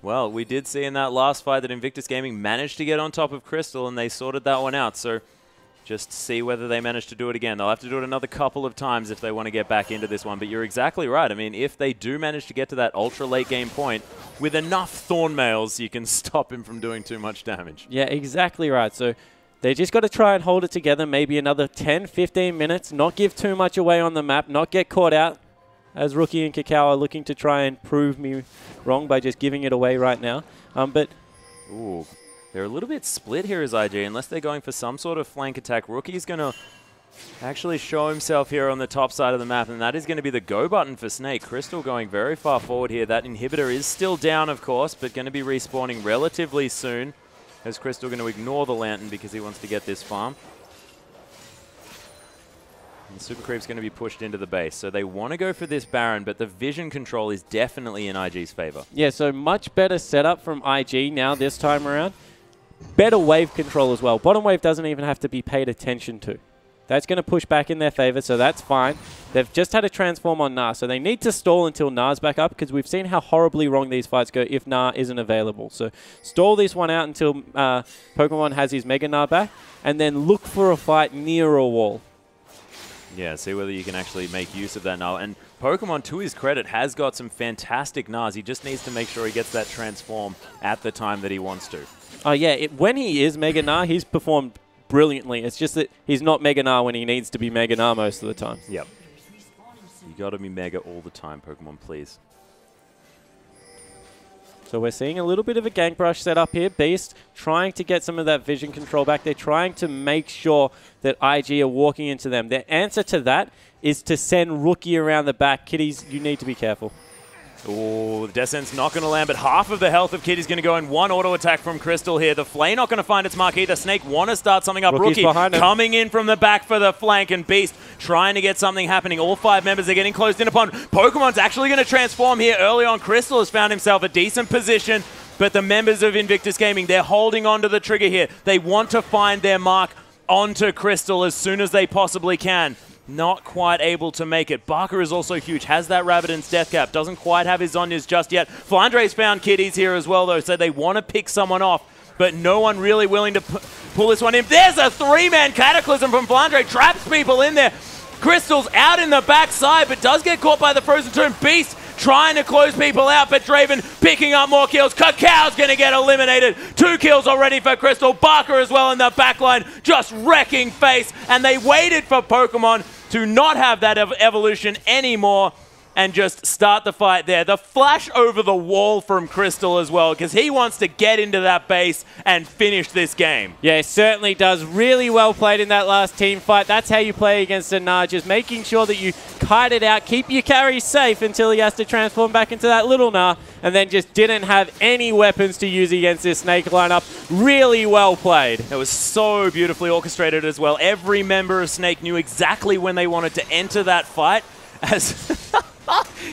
Well, we did see in that last fight that Invictus Gaming managed to get on top of Crystal, and they sorted that one out. So just see whether they manage to do it again. They'll have to do it another couple of times if they want to get back into this one. But you're exactly right. I mean, if they do manage to get to that ultra late game point, with enough Thornmails, you can stop him from doing too much damage. Yeah, exactly right. So they just got to try and hold it together, maybe another 10, 15 minutes, not give too much away on the map, not get caught out, as Rookie and Kakao are looking to try and prove me wrong by just giving it away right now. But ooh, they're a little bit split here as IG, unless they're going for some sort of flank attack. Rookie's going to actually show himself here on the top side of the map, and that is going to be the go button for Snake. Crystal going very far forward here. That inhibitor is still down, of course, but going to be respawning relatively soon. As Crystal going to ignore the Lantern because he wants to get this farm. And the Super Creep's going to be pushed into the base. So they want to go for this Baron, but the vision control is definitely in IG's favor. Yeah, so much better setup from IG now this time around. Better wave control as well. Bottom wave doesn't even have to be paid attention to. That's going to push back in their favor, so that's fine. They've just had a transform on Gnar, so they need to stall until Gnar's back up, because we've seen how horribly wrong these fights go if Gnar isn't available. So stall this one out until Pokemon has his Mega Gnar back, and then look for a fight near a wall. Yeah, see whether you can actually make use of that Gnar. And Pokemon, to his credit, has got some fantastic Gnars. He just needs to make sure he gets that transform at the time that he wants to. Oh yeah, when he is Mega Gnar, he's performed brilliantly. It's just that he's not Mega Gnar when he needs to be Mega Gnar most of the time. Yep. You got to be Mega all the time, Pokemon, please. So we're seeing a little bit of a gank brush set up here. Beast trying to get some of that vision control back. They're trying to make sure that IG are walking into them. Their answer to that is to send Rookie around the back. Kiddies, you need to be careful. Oh, the Descent's not going to land, but half of the health of Kiddy's going to go in. One auto attack from Crystal here. The Flay not going to find its mark either. Snake want to start something up. Rookie's Rookie coming in from the back for the flank, and Beast trying to get something happening. All 5 members are getting closed in upon. Pokemon's actually going to transform here early on. Crystal has found himself a decent position, but the members of Invictus Gaming, they're holding on to the trigger here. They want to find their mark onto Crystal as soon as they possibly can. Not quite able to make it. Barker is also huge. Has that Rabbitin's Death Cap. Doesn't quite have his Zonyas just yet. Flandre's found Kiddies here as well, though, so they want to pick someone off, but no one really willing to pull this one in. There's a 3-man Cataclysm from Flandre. Traps people in there. Crystal's out in the backside, but does get caught by the Frozen Tomb. Beast trying to close people out, but Draven picking up more kills. Cacao's going to get eliminated. 2 kills already for Crystal. Barker as well in the backline, just wrecking face, and they waited for Pokemon to not have that evolution anymore and just start the fight there. The flash over the wall from Crystal as well, because he wants to get into that base and finish this game. Yeah, it certainly does. Really well played in that last team fight. That's how you play against a Gnar, just making sure that you kite it out, keep your carry safe until he has to transform back into that little Gnar, and then just didn't have any weapons to use against this Snake lineup. Really well played. It was so beautifully orchestrated as well. Every member of Snake knew exactly when they wanted to enter that fight, as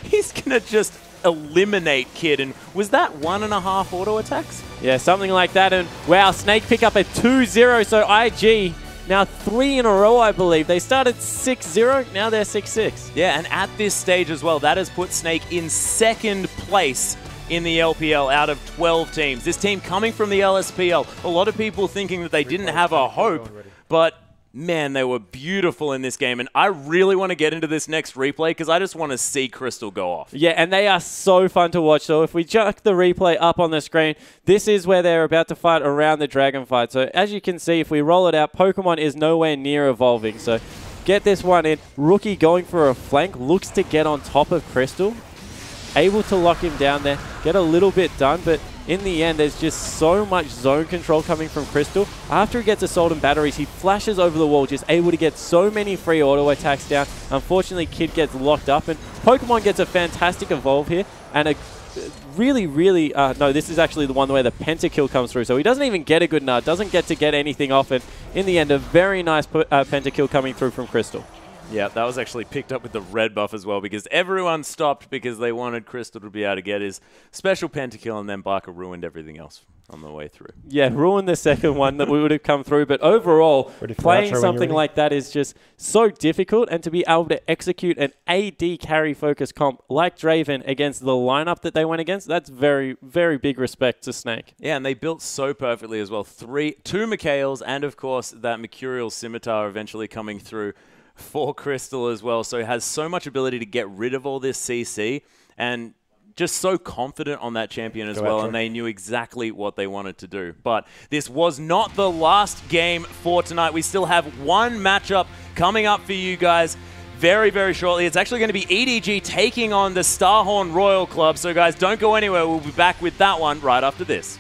he's going to just eliminate Kid. And was that 1.5 auto attacks? Yeah, something like that. And wow, Snake pick up a 2-0. So IG now 3 in a row, I believe. They started 6-0. Now they're 6-6. Yeah, and at this stage as well, that has put Snake in 2nd place in the LPL out of 12 teams. This team coming from the LSPL. A lot of people thinking that they didn't have a hope, but man, they were beautiful in this game, and I really want to get into this next replay because I just want to see Crystal go off. Yeah, and they are so fun to watch. So if we chuck the replay up on the screen, this is where they're about to fight around the dragon fight. So as you can see, if we roll it out, Pokemon is nowhere near evolving. So get this one in. Rookie going for a flank, looks to get on top of Crystal. Able to lock him down there, get a little bit done, but in the end, there's just so much zone control coming from Crystal. After he gets Assault and Batteries, he flashes over the wall, just able to get so many free auto attacks down. Unfortunately, Kid gets locked up, and Pokemon gets a fantastic evolve here, and a really, no, this is actually the one where the Pentakill comes through, so he doesn't even get a good Gnar, doesn't get to get anything off, and in the end, a very nice Pentakill coming through from Crystal. Yeah, that was actually picked up with the red buff as well, because everyone stopped because they wanted Crystal to be able to get his special pentakill, and then Barker ruined everything else on the way through. Yeah, ruined the second one that we would have come through, but overall, playing something like that is just so difficult, and to be able to execute an AD carry focus comp like Draven against the lineup that they went against, that's very, very big respect to Snake. Yeah, and they built so perfectly as well. 2 Mikhails, and of course that Mercurial Scimitar eventually coming through for Crystal as well, so it has so much ability to get rid of all this CC, and just so confident on that champion as well, and they knew exactly what they wanted to do. But this was not the last game for tonight. We still have one matchup coming up for you guys very, very shortly. It's actually going to be EDG taking on the Starhorn Royal Club, so guys, don't go anywhere. We'll be back with that one right after this.